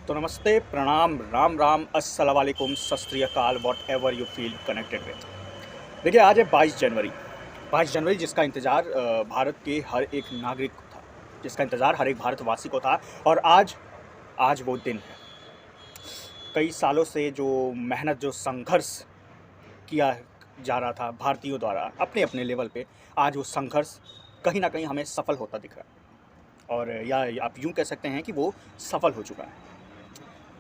तो नमस्ते, प्रणाम, राम राम, अस्सलाम वालेकुम, सत श्री अकाल, what ever you feel connected with. देखिए, आज है 22 जनवरी। 22 जनवरी जिसका इंतज़ार भारत के हर एक नागरिक को था, जिसका इंतज़ार हर एक भारतवासी को था। और आज आज वो दिन है। कई सालों से जो मेहनत, जो संघर्ष किया जा रहा था भारतीयों द्वारा अपने अपने लेवल पे, आज वो संघर्ष कहीं ना कहीं हमें सफल होता दिख रहा है। और या आप यूँ कह सकते हैं कि वो सफल हो चुका है।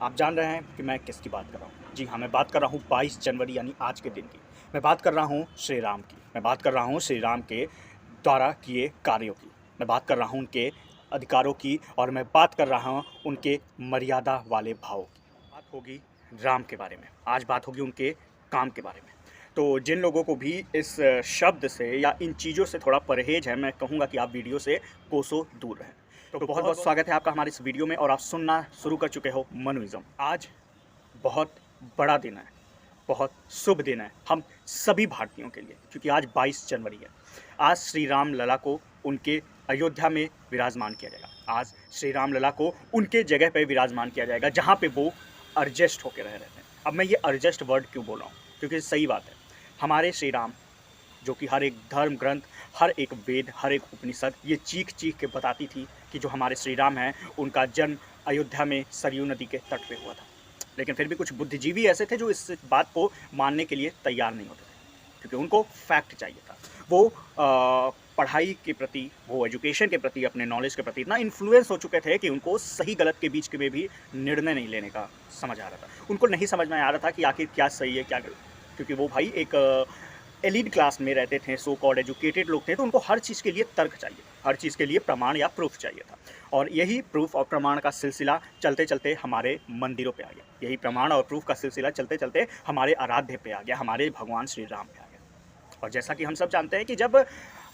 आप जान रहे हैं कि मैं किसकी बात कर रहा हूँ। जी हाँ, मैं बात कर रहा हूँ 22 जनवरी यानी आज के दिन की। मैं बात कर रहा हूँ श्री राम की। मैं बात कर रहा हूँ श्री राम के द्वारा किए कार्यों की। मैं बात कर रहा हूँ उनके अधिकारों की, और मैं बात कर रहा हूँ उनके मर्यादा वाले भावों की। बात होगी राम के बारे में, आज बात होगी उनके काम के बारे में। तो जिन लोगों को भी इस शब्द से या इन चीज़ों से थोड़ा परहेज है, मैं कहूँगा कि आप वीडियो से कोसों दूर रहें। तो बहुत बहुत स्वागत है आपका हमारे इस वीडियो में, और आप सुनना शुरू कर चुके हो मनुइज़्म। आज बहुत बड़ा दिन है, बहुत शुभ दिन है हम सभी भारतीयों के लिए, क्योंकि आज 22 जनवरी है। आज श्री राम लला को उनके अयोध्या में विराजमान किया जाएगा। आज श्री राम लला को उनके जगह पे विराजमान किया जाएगा जहाँ पे वो एडजस्ट होकर रह रहे थे। अब मैं ये एडजस्ट वर्ड क्यों बोल रहा हूँ, क्योंकि सही बात है, हमारे श्री राम जो कि हर एक धर्म ग्रंथ, हर एक वेद, हर एक उपनिषद ये चीख चीख के बताती थी कि जो हमारे श्री राम हैं उनका जन्म अयोध्या में सरयू नदी के तट पे हुआ था। लेकिन फिर भी कुछ बुद्धिजीवी ऐसे थे जो इस बात को मानने के लिए तैयार नहीं होते थे, क्योंकि उनको फैक्ट चाहिए था। वो पढ़ाई के प्रति, वो एजुकेशन के प्रति, अपने नॉलेज के प्रति इतना इन्फ्लुएंस हो चुके थे कि उनको सही गलत के बीच के में भी निर्णय नहीं लेने का समझ आ रहा था। उनको नहीं समझ में आ रहा था कि आखिर क्या सही है क्या गलत, क्योंकि वो भाई एक एलीट क्लास में रहते थे, सो कॉल्ड एजुकेटेड लोग थे, तो उनको हर चीज़ के लिए तर्क चाहिए, हर चीज़ के लिए प्रमाण या प्रूफ चाहिए था। और यही प्रूफ और प्रमाण का सिलसिला चलते चलते हमारे मंदिरों पे आ गया। यही प्रमाण और प्रूफ का सिलसिला चलते चलते हमारे आराध्य पे आ गया, हमारे भगवान श्री राम पे आ गया। और जैसा कि हम सब जानते हैं कि जब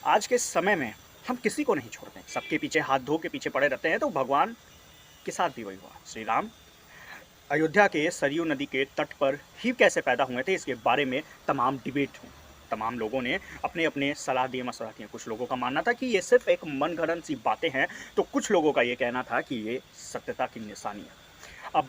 आज के समय में हम किसी को नहीं छोड़ते, सबके पीछे हाथ धो के पीछे पड़े रहते हैं, तो भगवान के साथ भी वही हुआ। श्री राम अयोध्या के सरयू नदी के तट पर ही कैसे पैदा हुए थे, इसके बारे में तमाम डिबेट हुई। तमाम लोगों ने अपने अपने सलाह दिए, मशवरा दिए। कुछ लोगों का मानना था कि ये सिर्फ एक मनगढ़ंत सी बातें हैं, तो कुछ लोगों का ये कहना था कि ये सत्यता की निशानी है। अब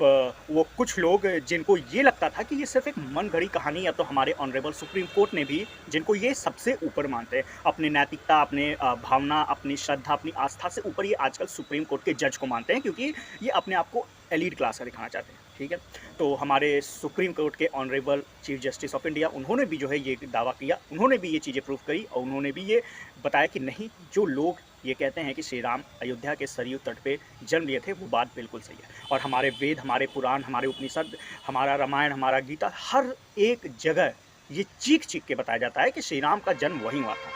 वो कुछ लोग जिनको ये लगता था कि ये सिर्फ एक मन गढ़ी कहानी है, तो हमारे ऑनरेबल सुप्रीम कोर्ट ने भी, जिनको ये सबसे ऊपर मानते हैं, अपनी नैतिकता, अपने भावना, अपनी श्रद्धा, अपनी आस्था से ऊपर ये आजकल सुप्रीम कोर्ट के जज को मानते हैं, क्योंकि ये अपने आप को एलीट क्लास का दिखाना चाहते हैं। ठीक है, तो हमारे सुप्रीम कोर्ट के honourable chief justice of India, उन्होंने भी जो है ये दावा किया, उन्होंने भी ये चीज़ें प्रूव करी, और उन्होंने भी ये बताया कि नहीं, जो लोग ये कहते हैं कि श्री राम अयोध्या के सरयू तट पे जन्म लिए थे, वो बात बिल्कुल सही है। और हमारे वेद, हमारे पुराण, हमारे उपनिषद, हमारा रामायण, हमारा गीता, हर एक जगह ये चीख चीख के बताया जाता है कि श्री राम का जन्म वहीं हुआ था।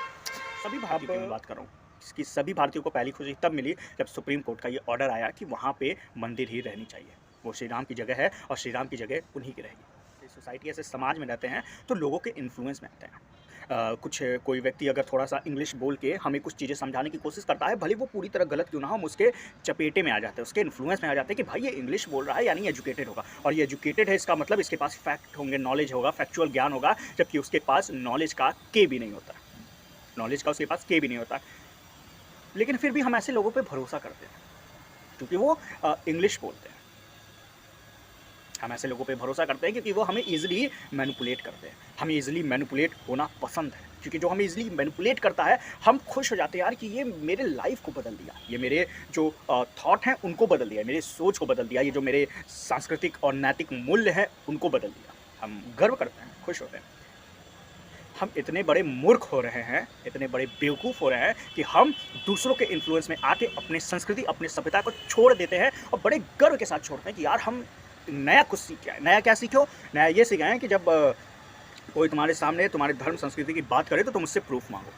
सभी भारतीयों की मैं बात कर रहा हूँ, इसकी सभी भारतीयों को पहली खुशी तब मिली जब सुप्रीम कोर्ट का ये ऑर्डर आया कि वहाँ पे मंदिर ही रहनी चाहिए, वो श्री राम की जगह है और श्री राम की जगह उन्हीं की रहेगी। सोसाइटी ऐसे समाज में रहते हैं तो लोगों के इन्फ्लुएंस में आते हैं। कुछ कोई व्यक्ति अगर थोड़ा सा इंग्लिश बोल के हमें कुछ चीज़ें समझाने की कोशिश करता है, भले वो पूरी तरह गलत क्यों ना हो, हम उसके चपेटे में आ जाते हैं, उसके इन्फ्लुएंस में आ जाते हैं कि भाई ये इंग्लिश बोल रहा है यानी एजुकेटेड होगा, और ये एजुकेटेड है इसका मतलब इसके पास फैक्ट होंगे, नॉलेज होगा, फैक्चुअल ज्ञान होगा, जबकि उसके पास नॉलेज का के भी नहीं होता, नॉलेज का उसके पास के भी नहीं होता। लेकिन फिर भी हम ऐसे लोगों पे भरोसा करते हैं क्योंकि वो इंग्लिश बोलते हैं। हम ऐसे लोगों पे भरोसा करते हैं क्योंकि वो हमें ईजिली मैनिपुलेट करते हैं, हमें ईजिली मैनिपुलेट होना पसंद है, क्योंकि जो हमें ईजिली मैनिपुलेट करता है हम खुश हो जाते हैं यार कि ये मेरे लाइफ को बदल दिया, ये मेरे जो थॉट हैं उनको बदल दिया, मेरे सोच को बदल दिया, ये जो मेरे सांस्कृतिक और नैतिक मूल्य हैं उनको बदल दिया। हम गर्व करते हैं, खुश होते हैं। हम इतने बड़े मूर्ख हो रहे हैं, इतने बड़े बेवकूफ़ हो रहे हैं कि हम दूसरों के इन्फ्लुएंस में आके अपने संस्कृति, अपनी सभ्यता को छोड़ देते हैं, और बड़े गर्व के साथ छोड़ते हैं कि यार हम नया कुछ सीखे हैं। नया क्या सीखो? नया ये सीखा है कि जब कोई तुम्हारे सामने तुम्हारे धर्म संस्कृति की बात करे तो तुम उससे प्रूफ मांगो।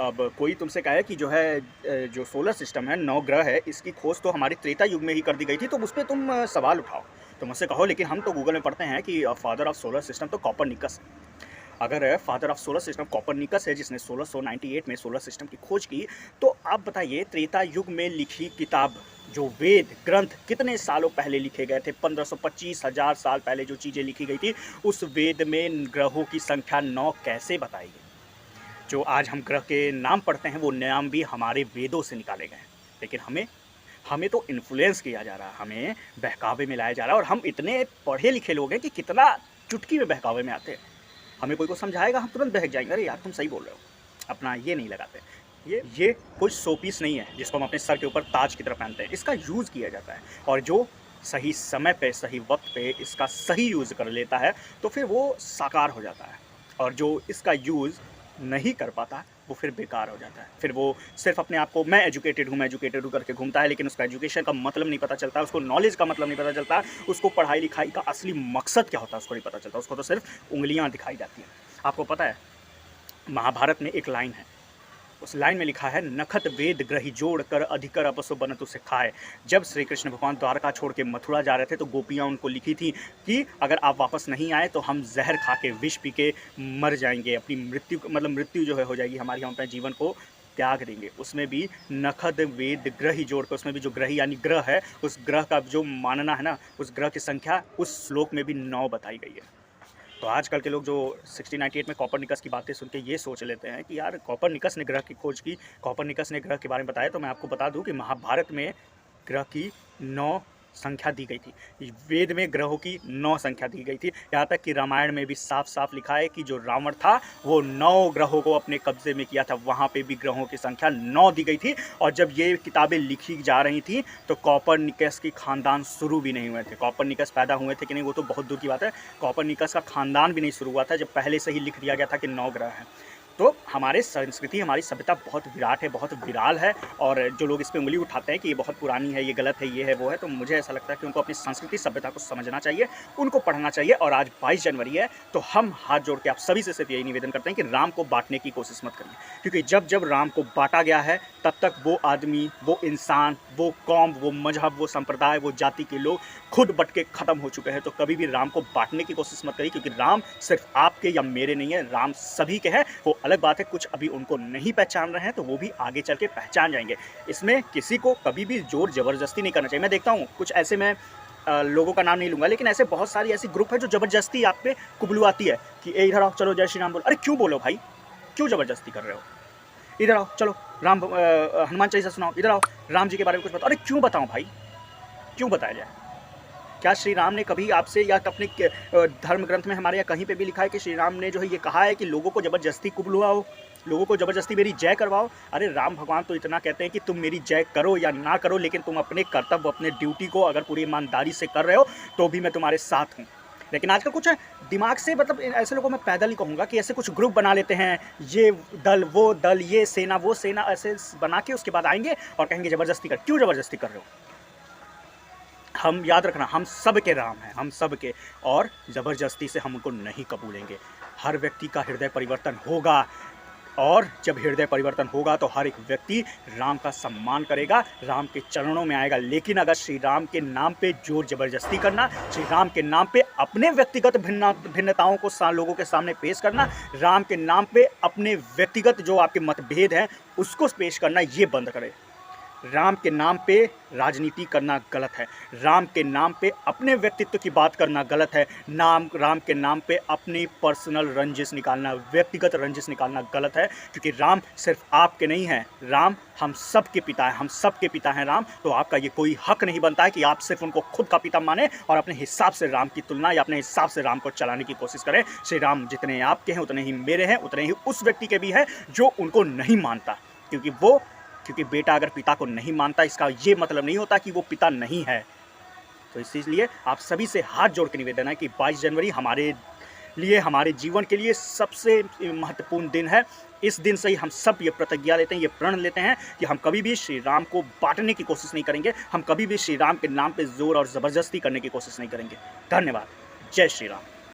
अब कोई तुमसे कहे कि जो है जो सोलर सिस्टम है, 9 ग्रह है, इसकी खोज तो हमारी त्रेता युग में ही कर दी गई थी, तो उस पर तुम सवाल उठाओ। तुम मुझसे कहो लेकिन हम तो गूगल में पढ़ते हैं कि फादर ऑफ सोलर सिस्टम तो कॉपरनिकस है। अगर father of solar system Copernicus है जिसने 1698 में सोलर सिस्टम की खोज की, तो आप बताइए त्रेता युग में लिखी किताब, जो वेद ग्रंथ कितने सालों पहले लिखे गए थे, 1525,000 साल पहले जो चीज़ें लिखी गई थी, उस वेद में ग्रहों की संख्या 9 कैसे बताई गई? जो आज हम ग्रह के नाम पढ़ते हैं वो नाम भी हमारे वेदों से निकाले गए हैं, लेकिन हमें हमें तो इन्फ्लुएंस किया जा रहा है, हमें बहकावे में लाया जा रहा है, और हम इतने पढ़े लिखे लोग हैं कि कितना चुटकी में बहकावे में आते हैं। हमें कोई को समझाएगा, हम तुरंत बहक जाएंगे, अरे यार तुम सही बोल रहे हो, अपना ये नहीं लगाते। ये कोई शो पीस नहीं है जिसको हम अपने सर के ऊपर ताज की तरह पहनते हैं। इसका यूज़ किया जाता है, और जो सही समय पे सही वक्त पे इसका सही यूज़ कर लेता है तो फिर वो साकार हो जाता है, और जो इसका यूज़ नहीं कर पाता वो फिर बेकार हो जाता है। फिर वो सिर्फ अपने आप को मैं एजुकेटेड हूँ करके घूमता है, लेकिन उसका एजुकेशन का मतलब नहीं पता चलता, उसको नॉलेज का मतलब नहीं पता चलता, उसको पढ़ाई लिखाई का असली मकसद क्या होता है उसको नहीं पता चलता, उसको तो सिर्फ उंगलियाँ दिखाई जाती हैं। आपको पता है महाभारत में एक लाइन है, उस लाइन में लिखा है, नखत वेद ग्रही जोड़ कर अधिकर अपसो बनत उसे खाए। जब श्री कृष्ण भगवान द्वारका छोड़ के मथुरा जा रहे थे तो गोपियाँ उनको लिखी थी कि अगर आप वापस नहीं आए तो हम जहर खा के विष पी के मर जाएंगे, अपनी मृत्यु मतलब मृत्यु जो है हो जाएगी हमारी, हम अपने जीवन को त्याग देंगे। उसमें भी नखद वेद ग्रही जोड़ कर, उसमें भी जो ग्रही यानी ग्रह है, उस ग्रह का जो मानना है ना, उस ग्रह की संख्या उस श्लोक में भी 9 बताई गई है। तो आजकल के लोग जो 1698 में कॉपरनिकस की बातें सुन के ये सोच लेते हैं कि यार कॉपरनिकस ने ग्रह की खोज की, कॉपरनिकस ने ग्रह के बारे में बताया, तो मैं आपको बता दूं कि महाभारत में ग्रह की 9 संख्या दी गई थी, वेद में ग्रहों की 9 संख्या दी गई थी। यहाँ तक कि रामायण में भी साफ साफ लिखा है कि जो रावण था वो 9 ग्रहों को अपने कब्जे में किया था, वहाँ पे भी ग्रहों की संख्या 9 दी गई थी। और जब ये किताबें लिखी जा रही थी तो कॉपरनिकस की खानदान शुरू भी नहीं हुए थे। कॉपरनिकस पैदा हुए थे कि नहीं वो तो बहुत दूर की बात है, कॉपरनिकस का खानदान भी नहीं शुरू हुआ था जब पहले से ही लिख दिया गया था कि 9 ग्रह हैं। तो हमारे संस्कृति, हमारी सभ्यता बहुत विराट है, बहुत विराल है, और जो लोग इस पर उंगली उठाते हैं कि ये बहुत पुरानी है, ये गलत है, ये है, वो है, तो मुझे ऐसा लगता है कि उनको अपनी संस्कृति सभ्यता को समझना चाहिए, उनको पढ़ना चाहिए। और आज 22 जनवरी है तो हम हाथ जोड़ के आप सभी से सिर्फ यही निवेदन करते हैं कि राम को बांटने की कोशिश मत करिए, क्योंकि जब जब राम को बांटा गया है तब तक वो आदमी, वो इंसान, वो कौम, वो मजहब, वो संप्रदाय, वो जाति के लोग खुद बट के ख़त्म हो चुके हैं। तो कभी भी राम को बांटने की कोशिश मत करिए, क्योंकि राम सिर्फ आपके या मेरे नहीं है, राम सभी के हैं। वो अलग बात है कुछ अभी उनको नहीं पहचान रहे हैं, तो वो भी आगे चल के पहचान जाएंगे। इसमें किसी को कभी भी जोर ज़बरदस्ती नहीं करना चाहिए। मैं देखता हूँ कुछ ऐसे, मैं लोगों का नाम नहीं लूँगा, लेकिन ऐसे बहुत सारी ऐसी ग्रुप है जो ज़बरदस्ती आप पे कुबलू आती है कि ए इधर आओ, चलो जय श्री राम बोलो। अरे क्यों बोलो भाई, क्यों ज़बरदस्ती कर रहे हो? इधर आओ, चलो हनुमान चालीसा सुनाओ, इधर आओ राम जी के बारे में कुछ बताओ। अरे क्यों बताऊँ भाई, क्यों बताया जाए? क्या श्री राम ने कभी आपसे या अपने धर्म ग्रंथ में हमारे या कहीं पे भी लिखा है कि श्री राम ने जो है ये कहा है कि लोगों को ज़बरदस्ती कुबलुआओ, लोगों को ज़बरदस्ती मेरी जय करवाओ? अरे राम भगवान तो इतना कहते हैं कि तुम मेरी जय करो या ना करो, लेकिन तुम अपने कर्तव्य, अपने ड्यूटी को अगर पूरी ईमानदारी से कर रहे हो तो भी मैं तुम्हारे साथ हूँ। लेकिन आजकल कुछ दिमाग से, मतलब ऐसे लोगों में पैदल ही कहूँगा कि ऐसे कुछ ग्रुप बना लेते हैं, ये दल वो दल, ये सेना वो सेना, ऐसे बना के उसके बाद आएंगे और कहेंगे ज़बरदस्ती कर। क्यों ज़बरदस्ती कर रहे हो? हम याद रखना, हम सब के राम हैं, हम सब के, और ज़बरदस्ती से हम उनको नहीं कबूलेंगे। हर व्यक्ति का हृदय परिवर्तन होगा, और जब हृदय परिवर्तन होगा तो हर एक व्यक्ति राम का सम्मान करेगा, राम के चरणों में आएगा। लेकिन अगर श्री राम के नाम पे जोर ज़बरदस्ती करना, श्री राम के नाम पे अपने व्यक्तिगत भिन्नताओं को लोगों के सामने पेश करना, राम के नाम पे अपने व्यक्तिगत जो आपके मतभेद हैं उसको पेश करना, ये बंद करें। राम के नाम पे राजनीति करना गलत है, राम के नाम पे अपने व्यक्तित्व की बात करना गलत है, राम के नाम पे अपनी पर्सनल रंजिश निकालना, व्यक्तिगत रंजिश निकालना गलत है। क्योंकि राम सिर्फ आपके नहीं हैं, राम हम सब के पिता हैं, हम सब के पिता हैं राम। तो आपका ये कोई हक नहीं बनता है कि आप सिर्फ उनको खुद का पिता माने और अपने हिसाब से राम की तुलना या अपने हिसाब से राम को चलाने की कोशिश करें। श्री राम जितने आपके हैं उतने ही मेरे हैं, उतने ही उस व्यक्ति के भी हैं जो उनको नहीं मानता। क्योंकि बेटा अगर पिता को नहीं मानता, इसका ये मतलब नहीं होता कि वो पिता नहीं है। तो इसलिए आप सभी से हाथ जोड़ के निवेदन है कि 22 जनवरी हमारे लिए, हमारे जीवन के लिए सबसे महत्वपूर्ण दिन है। इस दिन से ही हम सब ये प्रतिज्ञा लेते हैं, ये प्रण लेते हैं कि हम कभी भी श्री राम को बांटने की कोशिश नहीं करेंगे, हम कभी भी श्री राम के नाम पे जोर और ज़बरदस्ती करने की कोशिश नहीं करेंगे। धन्यवाद। जय श्री राम।